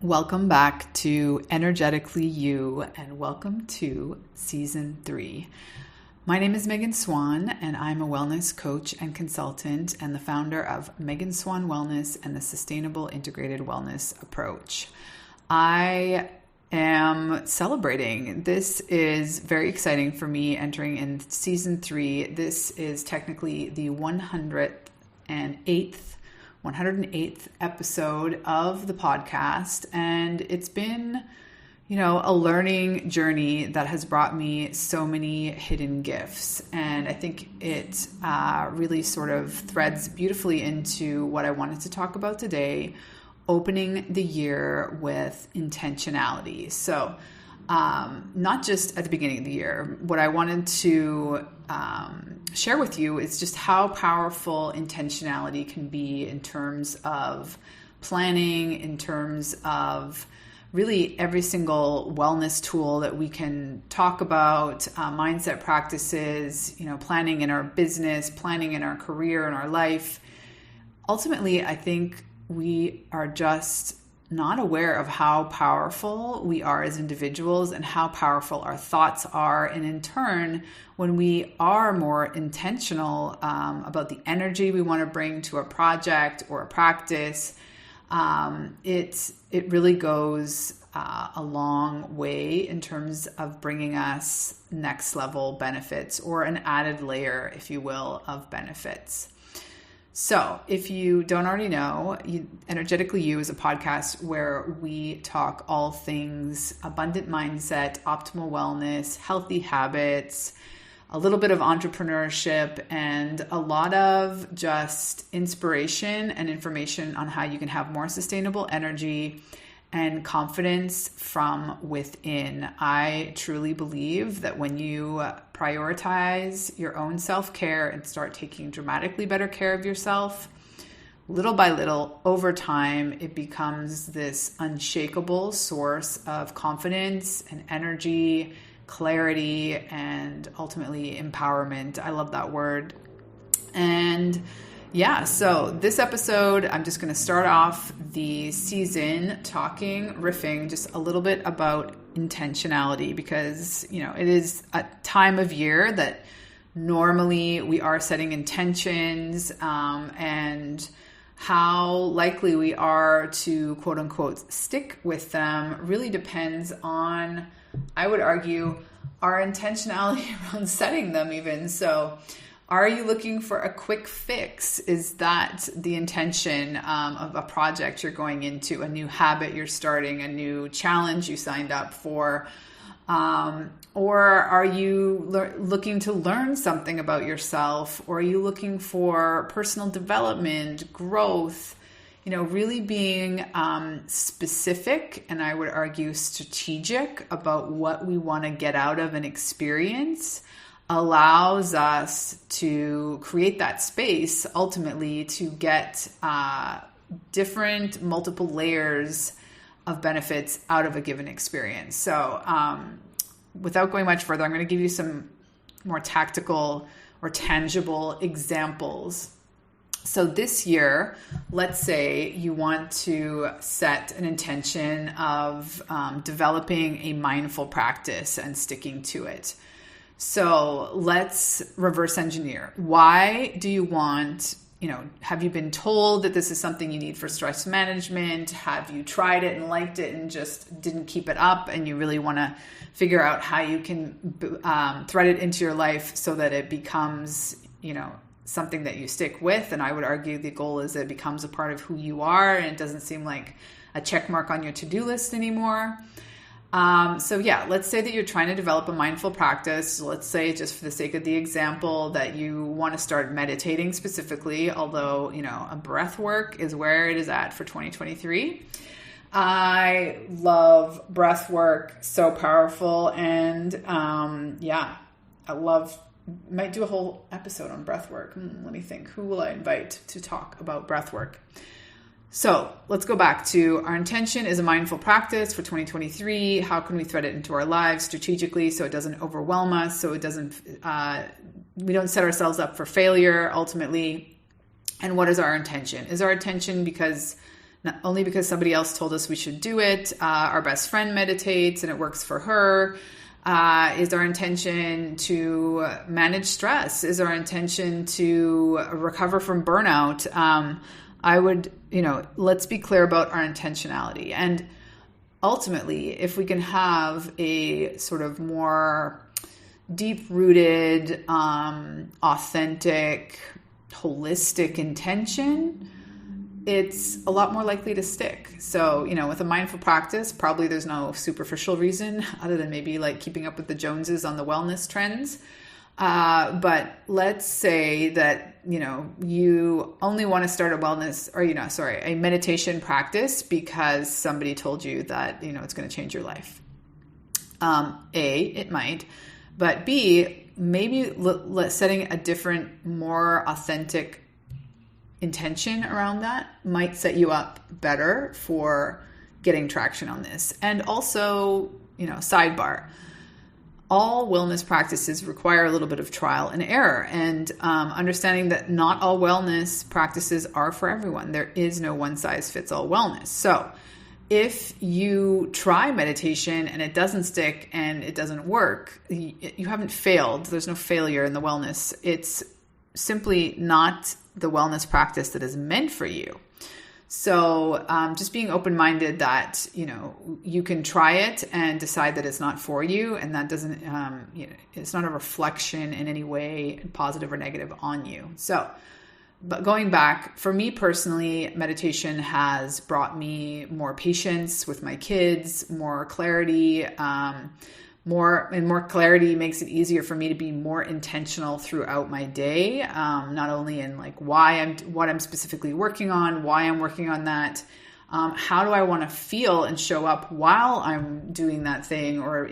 Welcome back to Energetically You, and welcome to Season 3. My name is Megan Swan, and I'm a wellness coach and consultant and the founder of Megan Swan Wellness and the Sustainable Integrated Wellness Approach. I am celebrating. This is very exciting for me entering in Season 3. This is technically the 108th episode of the podcast, and it's been, a learning journey that has brought me so many hidden gifts, and I think it really sort of threads beautifully into what I wanted to talk about today, opening the year with intentionality. So not just at the beginning of the year, what I wanted to share with you is just how powerful intentionality can be in terms of planning, in terms of really every single wellness tool that we can talk about, mindset practices, planning in our business, planning in our career, in our life. Ultimately, I think we are just not aware of how powerful we are as individuals and how powerful our thoughts are. And in turn, when we are more intentional about the energy we want to bring to a project or a practice, it really goes a long way in terms of bringing us next level benefits, or an added layer, if you will, of benefits. So if you don't already know, Energetically You is a podcast where we talk all things abundant mindset, optimal wellness, healthy habits, a little bit of entrepreneurship, and a lot of just inspiration and information on how you can have more sustainable energy and confidence from within. I truly believe that when you prioritize your own self-care and start taking dramatically better care of yourself, little by little, over time, it becomes this unshakable source of confidence and energy, clarity, and ultimately empowerment. I love that word. And so this episode, I'm just going to start off the season riffing just a little bit about intentionality, because, it is a time of year that normally we are setting intentions, and how likely we are to quote unquote stick with them really depends on, I would argue, our intentionality around setting them even. So are you looking for a quick fix? Is that the intention of a project you're going into, a new habit you're starting, a new challenge you signed up for? Or are you looking to learn something about yourself? Or are you looking for personal development, growth? Really being specific, and I would argue strategic about what we want to get out of an experience allows us to create that space ultimately to get different multiple layers of benefits out of a given experience. So without going much further, I'm going to give you some more tactical or tangible examples. So this year, let's say you want to set an intention of developing a mindful practice and sticking to it. So let's reverse engineer. Why do you want, have you been told that this is something you need for stress management? Have you tried it and liked it and just didn't keep it up, and you really want to figure out how you can thread it into your life so that it becomes, something that you stick with? And I would argue the goal is that it becomes a part of who you are, and it doesn't seem like a check mark on your to-do list anymore. Let's say that you're trying to develop a mindful practice. Let's say, just for the sake of the example, that you want to start meditating specifically, although, a breath work is where it is at for 2023. I love breath work, so powerful. And, might do a whole episode on breath work. Let me think. Who will I invite to talk about breath work? So let's go back to our intention is a mindful practice for 2023. How can we thread it into our lives strategically so it doesn't overwhelm us, so it doesn't, we don't set ourselves up for failure ultimately? And what is our intention? Is our intention because not only because somebody else told us we should do it. Our best friend meditates and it works for her. Is our intention to manage stress? Is our intention to recover from burnout? I would, let's be clear about our intentionality. And ultimately, if we can have a sort of more deep-rooted, authentic, holistic intention, it's a lot more likely to stick. So, with a mindful practice, probably there's no superficial reason other than maybe like keeping up with the Joneses on the wellness trends. But let's say that, you only want to start a a meditation practice because somebody told you that, it's going to change your life. A, it might, but B, maybe setting a different, more authentic intention around that might set you up better for getting traction on this. And also, sidebar, all wellness practices require a little bit of trial and error, and understanding that not all wellness practices are for everyone. There is no one size fits all wellness. So if you try meditation and it doesn't stick and it doesn't work, you haven't failed. There's no failure in the wellness. It's simply not the wellness practice that is meant for you. So just being open-minded that, you can try it and decide that it's not for you. And that doesn't, it's not a reflection in any way, positive or negative, on you. So, but going back, for me personally, meditation has brought me more patience with my kids, more clarity, more clarity makes it easier for me to be more intentional throughout my day. Not only in like what I'm specifically working on, why I'm working on that, how do I want to feel and show up while I'm doing that thing, or,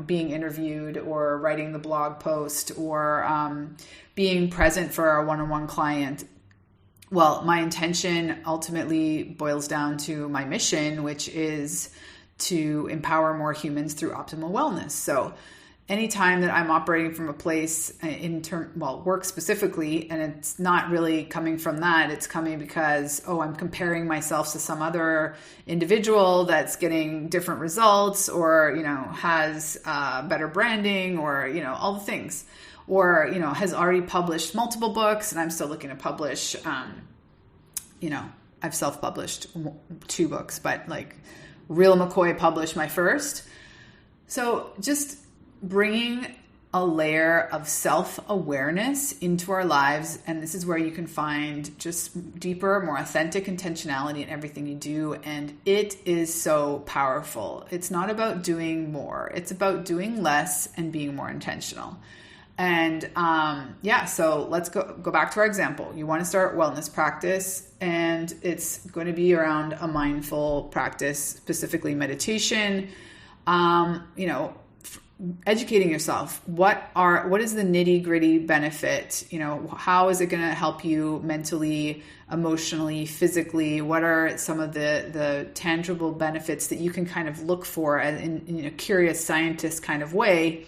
being interviewed or writing the blog post, or being present for a one-on-one client. Well, my intention ultimately boils down to my mission, which is to empower more humans through optimal wellness. So anytime that I'm operating from a place work specifically, and it's not really coming from that, it's coming because, I'm comparing myself to some other individual that's getting different results, or, has better branding, or, all the things, or, has already published multiple books and I'm still looking to publish, I've self-published 2 books, but like Real McCoy published my first. So just bringing a layer of self-awareness into our lives. And this is where you can find just deeper, more authentic intentionality in everything you do. And it is so powerful. It's not about doing more. It's about doing less and being more intentional. And so let's go back to our example. You want to start wellness practice, and it's going to be around a mindful practice, specifically meditation. Educating yourself. What is the nitty gritty benefit? How is it going to help you mentally, emotionally, physically? What are some of the tangible benefits that you can kind of look for in a curious scientist kind of way,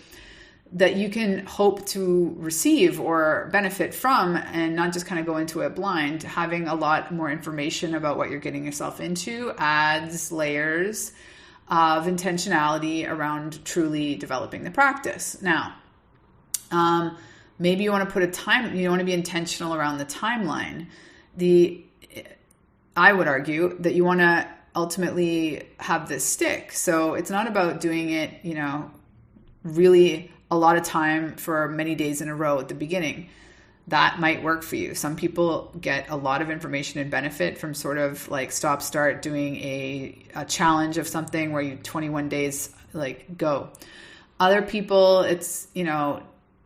that you can hope to receive or benefit from, and not just kind of go into it blind? Having a lot more information about what you're getting yourself into adds layers of intentionality around truly developing the practice. Now, maybe you want to put you want to be intentional around the timeline. I would argue that you want to ultimately have this stick. So it's not about doing it, really a lot of time for many days in a row at the beginning. That might work for you. Some people get a lot of information and benefit from sort of like start doing a challenge of something where you 21 days like go. Other people, it's,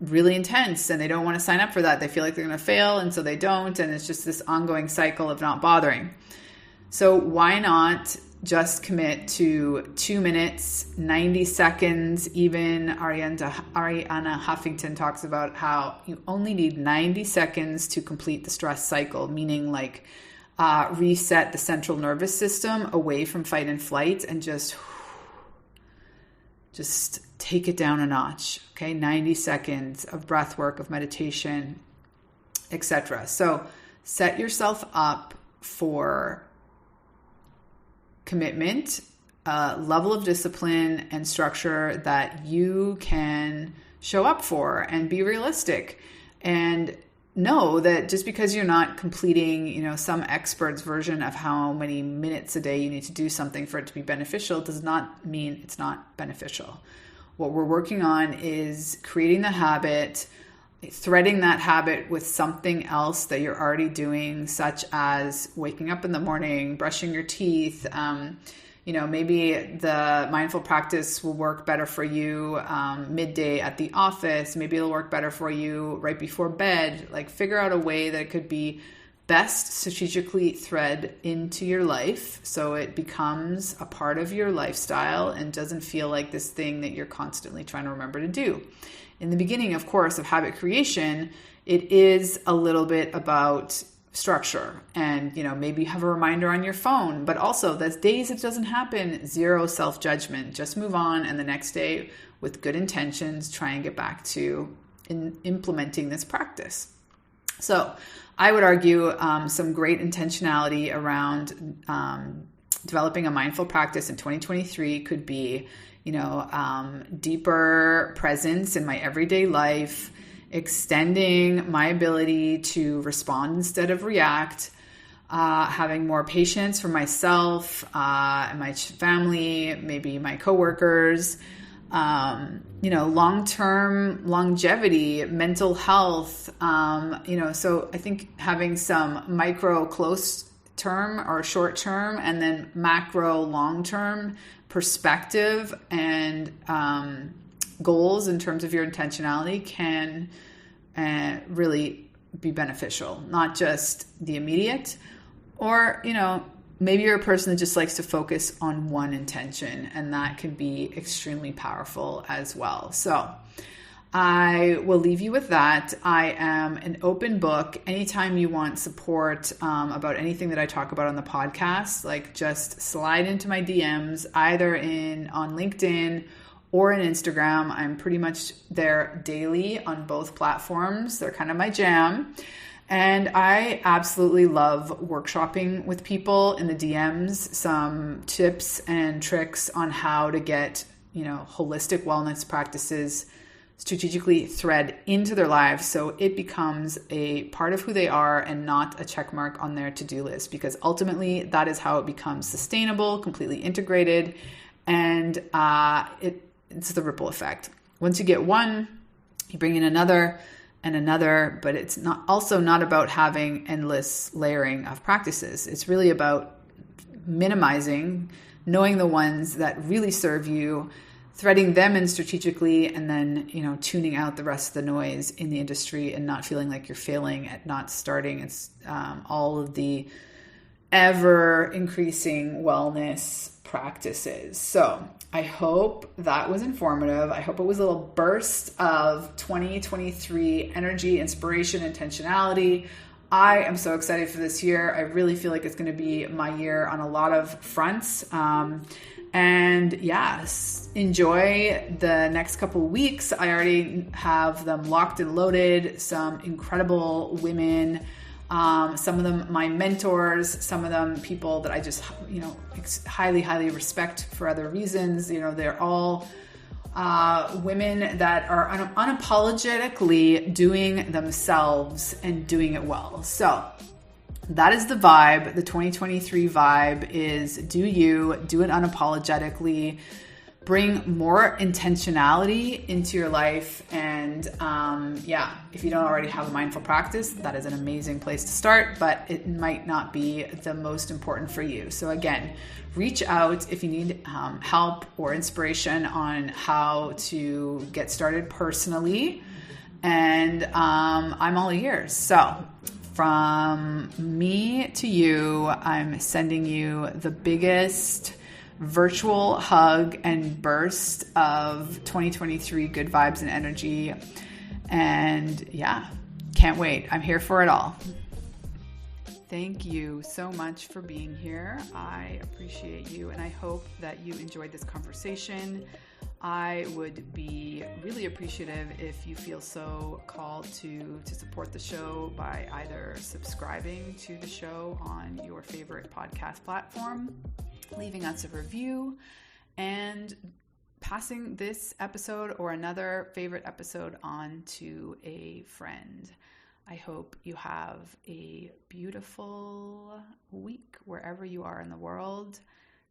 really intense and they don't want to sign up for that. They feel like they're going to fail, and so they don't. And it's just this ongoing cycle of not bothering. So why not just commit to 2 minutes, 90 seconds? Even Ariana Huffington talks about how you only need 90 seconds to complete the stress cycle, meaning like reset the central nervous system away from fight and flight, and just take it down a notch. Okay, 90 seconds of breath work, of meditation, etc. So set yourself up for commitment, level of discipline and structure that you can show up for and be realistic. And know that just because you're not completing, some expert's version of how many minutes a day you need to do something for it to be beneficial does not mean it's not beneficial. What we're working on is creating the habit, threading that habit with something else that you're already doing, such as waking up in the morning, brushing your teeth. Maybe the mindful practice will work better for you midday at the office. Maybe it'll work better for you right before bed. Like, figure out a way that it could be best strategically thread into your life so it becomes a part of your lifestyle and doesn't feel like this thing that you're constantly trying to remember to do. In the beginning, of course, of habit creation, it is a little bit about structure and, maybe have a reminder on your phone, but also there's days it doesn't happen, zero self-judgment, just move on. And the next day with good intentions, try and get back to implementing this practice. So I would argue some great intentionality around developing a mindful practice in 2023 could be, deeper presence in my everyday life, extending my ability to respond instead of react, having more patience for myself and my family, maybe my coworkers, long-term longevity, mental health, so I think having some micro close term or short term and then macro long-term perspective and goals in terms of your intentionality can really be beneficial, not just the immediate, or, maybe you're a person that just likes to focus on one intention, and that can be extremely powerful as well. So I will leave you with that. I am an open book. Anytime you want support about anything that I talk about on the podcast, just slide into my DMs, either on LinkedIn or in Instagram. I'm pretty much there daily on both platforms. They're kind of my jam. And I absolutely love workshopping with people in the DMs, some tips and tricks on how to get, holistic wellness practices strategically thread into their lives so it becomes a part of who they are and not a check mark on their to-do list, because ultimately that is how it becomes sustainable, completely integrated, and it's the ripple effect. Once you get one, you bring in another and another, but it's not about having endless layering of practices. It's really about minimizing, knowing the ones that really serve you, threading them in strategically, and then, tuning out the rest of the noise in the industry and not feeling like you're failing at not starting. It's all of the ever increasing wellness practices. So I hope that was informative. I hope it was a little burst of 2023 energy, inspiration, intentionality. I am so excited for this year. I really feel like it's going to be my year on a lot of fronts. And yes, enjoy the next couple of weeks. I already have them locked and loaded. Some incredible women, some of them my mentors, some of them people that I just, highly, highly respect for other reasons. They're all women that are unapologetically doing themselves and doing it well. So that is the vibe. The 2023 vibe is do you, do it unapologetically, bring more intentionality into your life. And if you don't already have a mindful practice, that is an amazing place to start, but it might not be the most important for you. So again, reach out if you need help or inspiration on how to get started personally. And I'm all ears. So from me to you, I'm sending you the biggest virtual hug and burst of 2023 good vibes and energy. And can't wait. I'm here for it all. Thank you so much for being here. I appreciate you, and I hope that you enjoyed this conversation. I would be really appreciative if you feel so called to support the show by either subscribing to the show on your favorite podcast platform, leaving us a review, and passing this episode or another favorite episode on to a friend. I hope you have a beautiful week wherever you are in the world.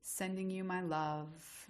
Sending you my love.